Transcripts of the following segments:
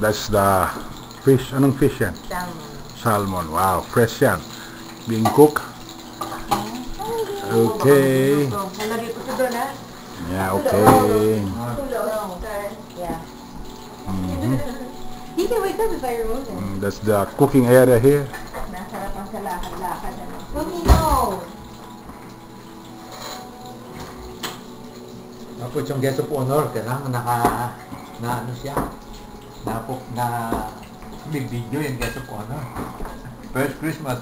That's the fish. Anong fish yan? Salmon. Salmon. Wow, fresh yan. Being cooked. Okay. Nalagay ko ito doon, ha? Yeah, okay. Yeah. He can wake up if I remove him. That's the cooking area here. Nasarapan sa lakad-lakad. Tumino! Tapos yung guest of honor, kailangan ano siya, may video yung guest of honor. First Christmas.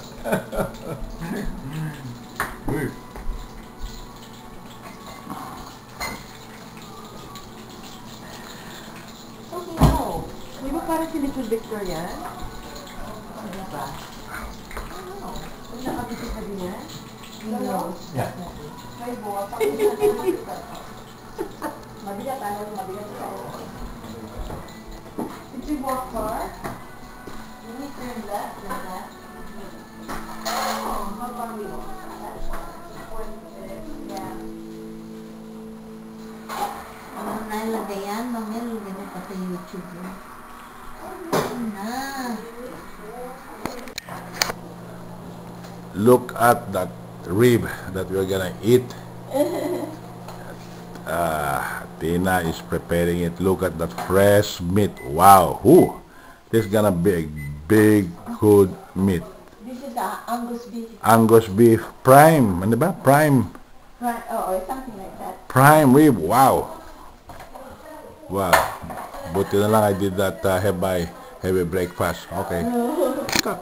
Tumino! Di ba parang si Little Victoria? Ano ba? Ano? Kung nakabiti ka din yan? No. Yeah. May buwa pa. Mabigat, ano? Mabigat tayo. Did you walk far? You need to turn left, turn left. Oh, how far we walk? Yeah. Ang nalagay yan, mamaya lagay mo pa sa YouTube. Look at that rib that we're gonna eat. Tina is preparing it. Look at that fresh meat. Wow. This is gonna be a big, good meat. This is Angus beef. Angus beef. Prime. Ano ba? Prime. Right, or something like that. Prime rib. Wow. Wow. Buti na lang I did that heavy breakfast. Okay. Cut.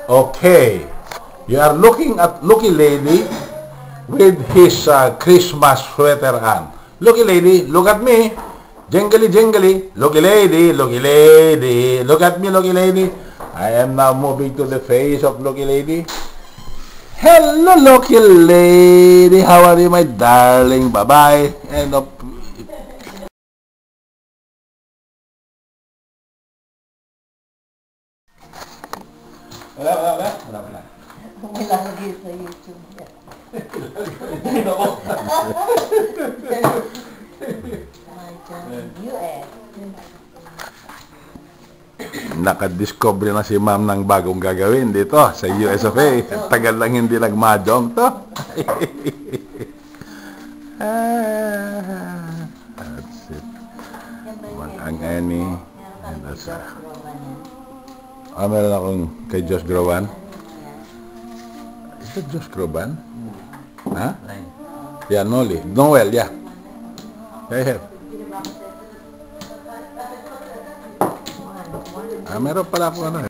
Okay. You are looking at Lucky Lady with his Christmas sweater on. Lucky Lady, look at me. Jingly, jingly. Lucky Lady, Lucky Lady. Look at me, Lucky Lady. I am now moving to the face of Lucky Lady. Hello, Lucky Lady. How are you, my darling? Bye-bye. And wala. Ilalagay sa YouTube. My God, US. Nakadiscover na si ma'am ng bagong gagawin dito sa US of A. Tagal lang hindi nagmajong to. That's it. Ang Annie. And that's meron akong kay Josh Groban. Is that Josh Groban? Ha? Yeah, Noel, yeah. I have. Meron pala ako ano